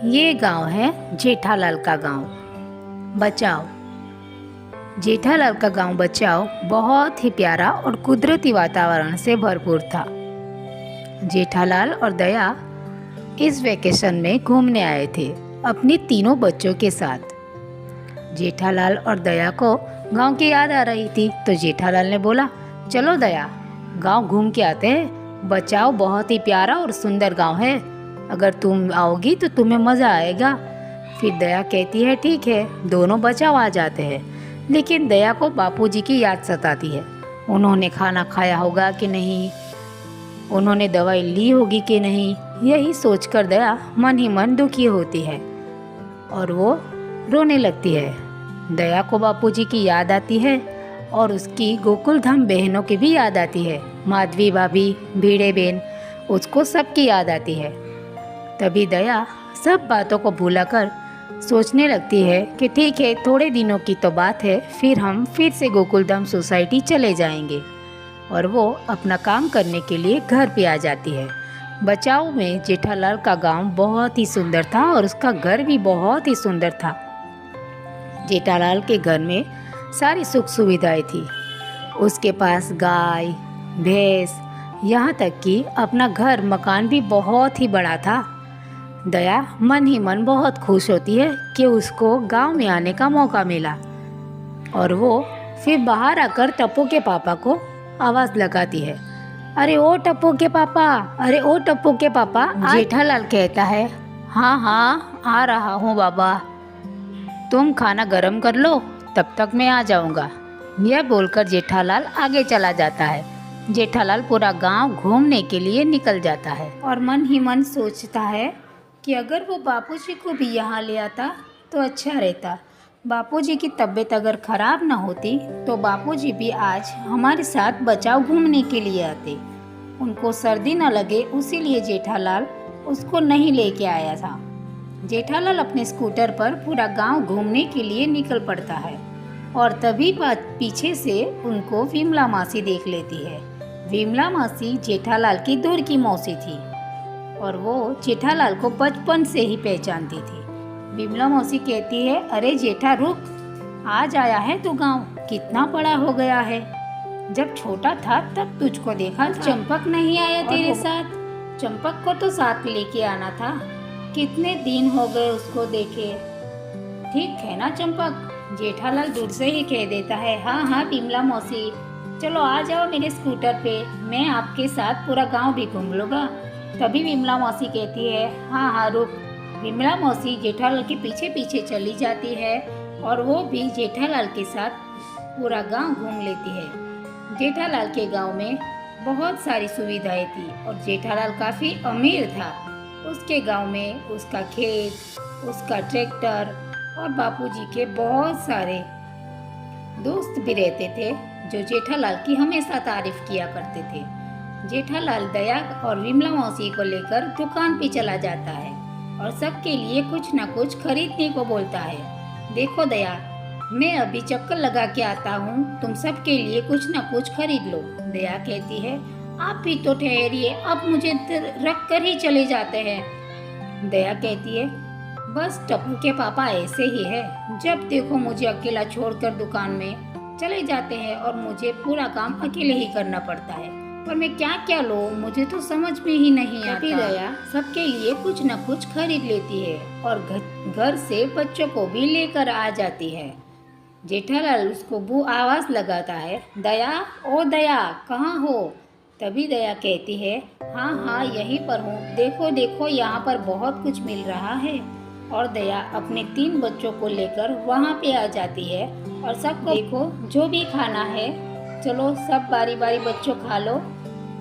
ये गांव है जेठालाल का गांव बचाओ। जेठालाल का गांव बचाओ बहुत ही प्यारा और कुदरती वातावरण से भरपूर था। जेठालाल और दया इस वेकेशन में घूमने आए थे अपनी तीनों बच्चों के साथ। जेठालाल और दया को गांव की याद आ रही थी तो जेठालाल ने बोला, चलो दया, गांव घूम के आते हैं। बचाओ बहुत ही प्यारा और सुंदर गांव है, अगर तुम आओगी तो तुम्हें मज़ा आएगा। फिर दया कहती है ठीक है, दोनों बचाओ आ जाते हैं। लेकिन दया को बापूजी की याद सताती है। उन्होंने खाना खाया होगा कि नहीं, उन्होंने दवाई ली होगी कि नहीं, यही सोचकर दया मन ही मन दुखी होती है और वो रोने लगती है। दया को बापूजी की याद आती है और उसकी गोकुलधाम बहनों की भी याद आती है। माधवी भाभी, भीड़े बहन, उसको सबकी याद आती है। तभी दया सब बातों को भुलाकर सोचने लगती है कि ठीक है, थोड़े दिनों की तो बात है, फिर हम फिर से गोकुलधाम सोसाइटी चले जाएंगे। और वो अपना काम करने के लिए घर पे आ जाती है। बचाओ में जेठालाल का गांव बहुत ही सुंदर था और उसका घर भी बहुत ही सुंदर था। जेठालाल के घर में सारी सुख सुविधाएं थी। उसके पास गाय, भैंस, यहाँ तक कि अपना घर मकान भी बहुत ही बड़ा था। दया मन ही मन बहुत खुश होती है कि उसको गांव में आने का मौका मिला और वो फिर बाहर आकर टप्पू के पापा को आवाज़ लगाती है, अरे ओ टप्पू के पापा, अरे ओ टप्पू के पापा। जेठालाल कहता है, हाँ हाँ आ रहा हूँ बाबा, तुम खाना गरम कर लो, तब तक मैं आ जाऊँगा। यह बोलकर जेठालाल आगे चला जाता है। जेठालाल पूरा गांव घूमने के लिए निकल जाता है और मन ही मन सोचता है कि अगर वो बापूजी को भी यहाँ ले आता तो अच्छा रहता। बापूजी की तबीयत अगर ख़राब ना होती तो बापूजी भी आज हमारे साथ बचाओ घूमने के लिए आते। उनको सर्दी न लगे उसीलिए जेठालाल उसको नहीं लेके आया था। जेठालाल अपने स्कूटर पर पूरा गांव घूमने के लिए निकल पड़ता है और तभी पीछे से उनको विमला मासी देख लेती है। विमला मासी जेठालाल की दूर की मौसी थी और वो जेठालाल को बचपन से ही पहचानती थी। विमला मौसी कहती है, अरे जेठा रुक, आज आया है तू गांव, कितना बड़ा हो गया है। जब छोटा था तब तुझको देखा था। चंपक नहीं आया तेरे साथ? चंपक को तो साथ लेके आना था, कितने दिन हो गए उसको देखे। ठीक है ना चंपक? जेठालाल दूर से ही कह देता है, हाँ हाँ विमला मौसी, चलो आ जाओ मेरे स्कूटर पे, मैं आपके साथ पूरा गांव भी घूम लूँगा। तभी विमला मौसी कहती है, हाँ हाँ रुक। विमला मौसी जेठालाल के पीछे पीछे चली जाती है और वो भी जेठालाल के साथ पूरा गांव घूम लेती है। जेठालाल के गांव में बहुत सारी सुविधाएं थी और जेठालाल काफ़ी अमीर था। उसके गांव में उसका खेत, उसका ट्रैक्टर और बापूजी के बहुत सारे दोस्त भी रहते थे जो जेठालाल की हमेशा तारीफ किया करते थे। जेठालाल दया और विमला मौसी को लेकर दुकान पे चला जाता है और सबके लिए कुछ न कुछ खरीदने को बोलता है। देखो दया, मैं अभी चक्कर लगा के आता हूँ, तुम सबके लिए कुछ न कुछ खरीद लो। दया कहती है, आप भी तो ठहरिए, अब मुझे रख कर ही चले जाते हैं। दया कहती है, बस टप्पू के पापा ऐसे ही है, जब देखो मुझे अकेला छोड़कर दुकान में चले जाते हैं और मुझे पूरा काम अकेले ही करना पड़ता है, पर मैं क्या क्या लूं, मुझे तो समझ में ही नहीं आता। दया सबके लिए कुछ न कुछ खरीद लेती है और घर से बच्चों को भी लेकर आ जाती है। जेठालाल उसको आवाज़ लगाता है, दया ओ दया, कहाँ हो? तभी दया कहती है, हाँ हाँ यहीं पर हूँ, देखो देखो यहाँ पर बहुत कुछ मिल रहा है। और दया अपने 3 बच्चों को लेकर वहाँ पे आ जाती है और सबको देखो जो भी खाना है, चलो सब बारी बारी बच्चों खा लो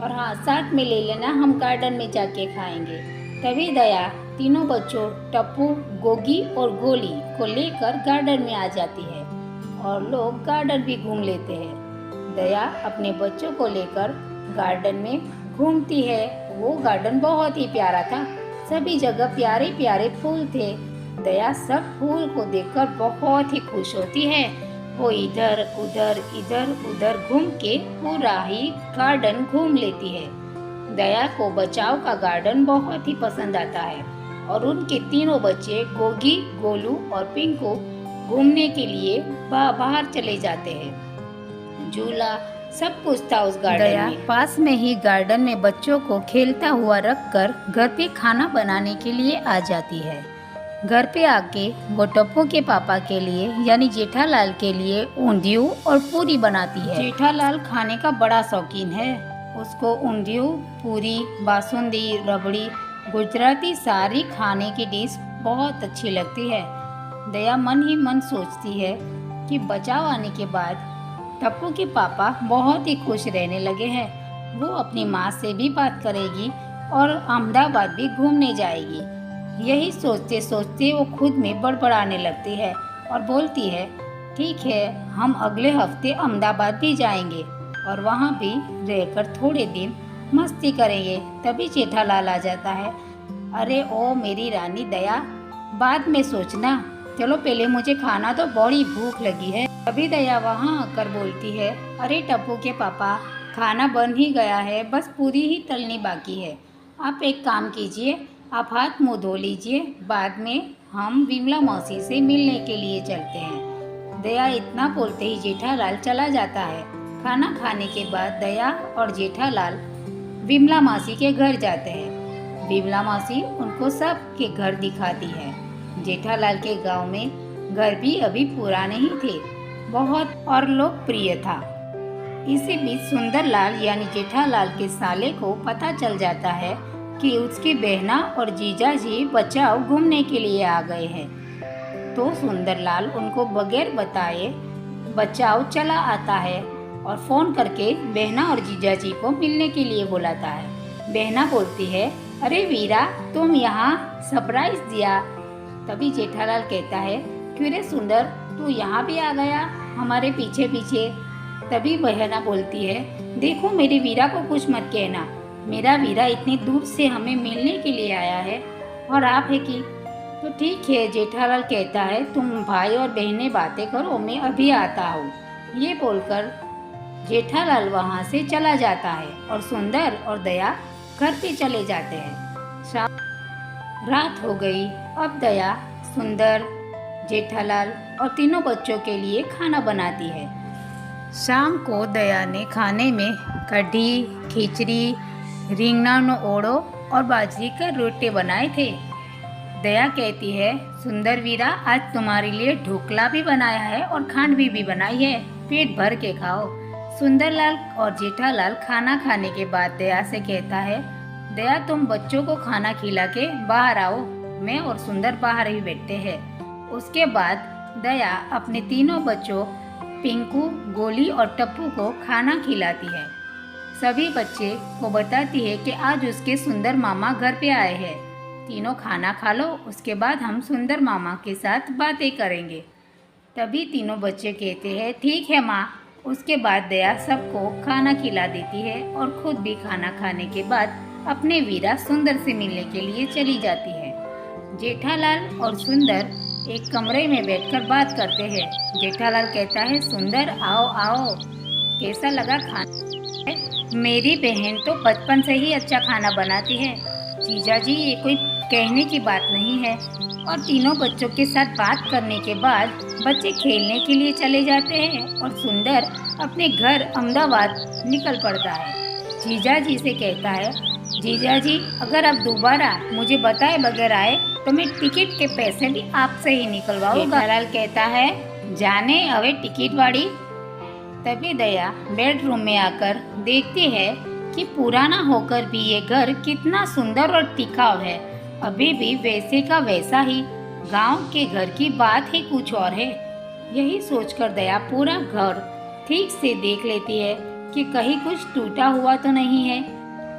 और हाँ साथ में ले लेना, हम गार्डन में जाके खाएंगे। तभी दया तीनों बच्चों टप्पू, गोगी और गोली को लेकर गार्डन में आ जाती है और लोग गार्डन भी घूम लेते हैं। दया अपने बच्चों को लेकर गार्डन में घूमती है। वो गार्डन बहुत ही प्यारा था, सभी जगह प्यारे प्यारे फूल थे। दया सब फूल को देखकर बहुत ही खुश होती है। वो इधर उधर घूम के पूरा ही गार्डन घूम लेती है। दया को बचाव का गार्डन बहुत ही पसंद आता है और उनके तीनों बच्चे गोगी, गोलू और पिंकू घूमने के लिए बाहर चले जाते हैं। झूला सब कुछ था उस गार्डन में। पास में ही गार्डन में बच्चों को खेलता हुआ रखकर घर पे खाना बनाने के लिए आ जाती है। घर पे आके वो टप्पू के पापा के लिए यानी जेठालाल के लिए ऊंधियू और पूरी बनाती है। जेठालाल खाने का बड़ा शौकीन है। उसको ऊंधियू, पूरी, बासुंदी, रबड़ी, गुजराती सारी खाने की डिश बहुत अच्छी लगती है। दया मन ही मन सोचती है कि बचाव आने के बाद टप्पू के पापा बहुत ही खुश रहने लगे हैं। वो अपनी माँ से भी बात करेगी और अहमदाबाद भी घूमने जाएगी। यही सोचते सोचते वो खुद में बड़बड़ाने लगती है और बोलती है, ठीक है, हम अगले हफ्ते अहमदाबाद भी जाएंगे और वहाँ भी रहकर थोड़े दिन मस्ती करेंगे। तभी जेठालाल आ जाता है। अरे ओ मेरी रानी दया, बाद में सोचना, चलो पहले मुझे खाना तो बड़ी भूख लगी है। तभी दया वहाँ आकर बोलती है, अरे टप्पू के पापा, खाना बन ही गया है, बस पूरी ही तलनी बाकी है। आप एक काम कीजिए, आप हाथ मुँह धो लीजिए, बाद में हम विमला मौसी से मिलने के लिए चलते हैं। दया इतना बोलते ही जेठालाल चला जाता है। खाना खाने के बाद दया और जेठालाल विमला मौसी के घर जाते हैं। विमला मौसी उनको सब के घर दिखाती है। जेठालाल के गांव में घर भी अभी पुराने ही थे, बहुत और लोकप्रिय था। इसी बीच सुंदरलाल यानी जेठालाल के साले को पता चल जाता है कि उसकी बहना और जीजाजी बचाव घूमने के लिए आ गए हैं। तो सुंदरलाल उनको बगैर बताए बचाव चला आता है और फ़ोन करके बहना और जीजाजी को मिलने के लिए बुलाता है। बहना बोलती है, अरे वीरा, तुम यहाँ सरप्राइज दिया। तभी जेठालाल कहता है, क्यों रे सुंदर, तू यहाँ भी आ गया हमारे पीछे पीछे। तभी बहना बोलती है, देखो मेरी वीरा को कुछ मत कहना, मेरा वीरा इतनी दूर से हमें मिलने के लिए आया है और आप है कि। तो ठीक है, जेठालाल कहता है, तुम भाई और बहनें बातें करो, मैं अभी आता हूँ। ये बोलकर जेठालाल वहाँ से चला जाता है और सुंदर और दया घर पे चले जाते हैं। रात हो गई। अब दया, सुंदर, जेठालाल और तीनों बच्चों के लिए खाना बनाती है। शाम को दया ने खाने में कढ़ी, खिचड़ी, रिंगना ओड़ो और बाजरी का रोटी बनाए थे। दया कहती है, सुंदर वीरा, आज तुम्हारे लिए ढोकला भी बनाया है और खांडवी भी बनाई है, पेट भर के खाओ। सुंदरलाल और जेठालाल खाना खाने के बाद दया से कहता है, दया तुम बच्चों को खाना खिला के बाहर आओ, मैं और सुंदर बाहर ही बैठते हैं। उसके बाद दया अपने तीनों बच्चों पिंकू, गोली और टप्पू को खाना खिलाती है। सभी बच्चे को बताती है कि आज उसके सुंदर मामा घर पे आए हैं, तीनों खाना खा लो, उसके बाद हम सुंदर मामा के साथ बातें करेंगे। तभी तीनों बच्चे कहते हैं, ठीक है माँ। उसके बाद दया सबको खाना खिला देती है और खुद भी खाना खाने के बाद अपने वीरा सुंदर से मिलने के लिए चली जाती है। जेठालाल और सुंदर एक कमरे में बैठकर बात करते हैं। जेठालाल कहता है, सुंदर आओ आओ, कैसा लगा खाना? मेरी बहन तो बचपन से ही अच्छा खाना बनाती है। जीजाजी, ये कोई कहने की बात नहीं है। और तीनों बच्चों के साथ बात करने के बाद बच्चे खेलने के लिए चले जाते हैं और सुंदर अपने घर अहमदाबाद निकल पड़ता है। जीजाजी से कहता है, जीजाजी, अगर आप दोबारा मुझे बताए बगैर आए तो मैं टिकट के पैसे भी आपसे ही निकलवाऊंगा। जेठालाल कहता है, जाने अवे टिकट वाली। तभी दया बेडरूम में आकर देखती है कि पुराना होकर भी ये घर कितना सुंदर और टिकाऊ है, अभी भी वैसे का वैसा ही। गांव के घर की बात ही कुछ और है। यही सोचकर दया पूरा घर ठीक से देख लेती है कि कहीं कुछ टूटा हुआ तो नहीं है।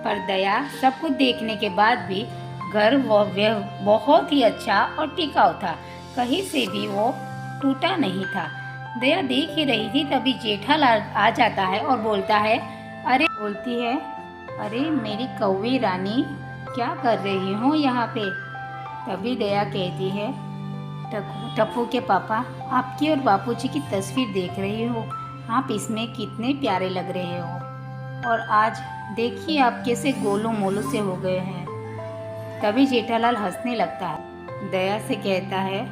पर दया सब कुछ देखने के बाद भी घर बहुत ही अच्छा और टिकाऊ था, कहीं से भी वो टूटा नहीं था। दया देख ही रही थी, तभी जेठालाल आ जाता है और बोलती है, अरे मेरी कौवी रानी, क्या कर रही हो यहाँ पे? तभी दया कहती है, टप्पू के पापा, आपकी और बापूजी की तस्वीर देख रही हो, आप इसमें कितने प्यारे लग रहे हो, और आज देखिए आप कैसे गोलू मोलू से हो गए हैं। तभी जेठालाल हंसने लगता है। दया से कहता है,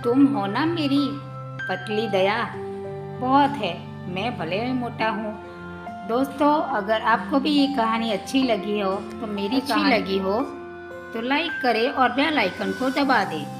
तुम हो ना मेरी पतली दया, बहुत है, मैं भले मोटा हूँ। दोस्तों, अगर आपको भी ये कहानी अच्छी लगी हो तो मेरी कहानी लगी हो तो लाइक करें और बेल आइकन को दबा दें।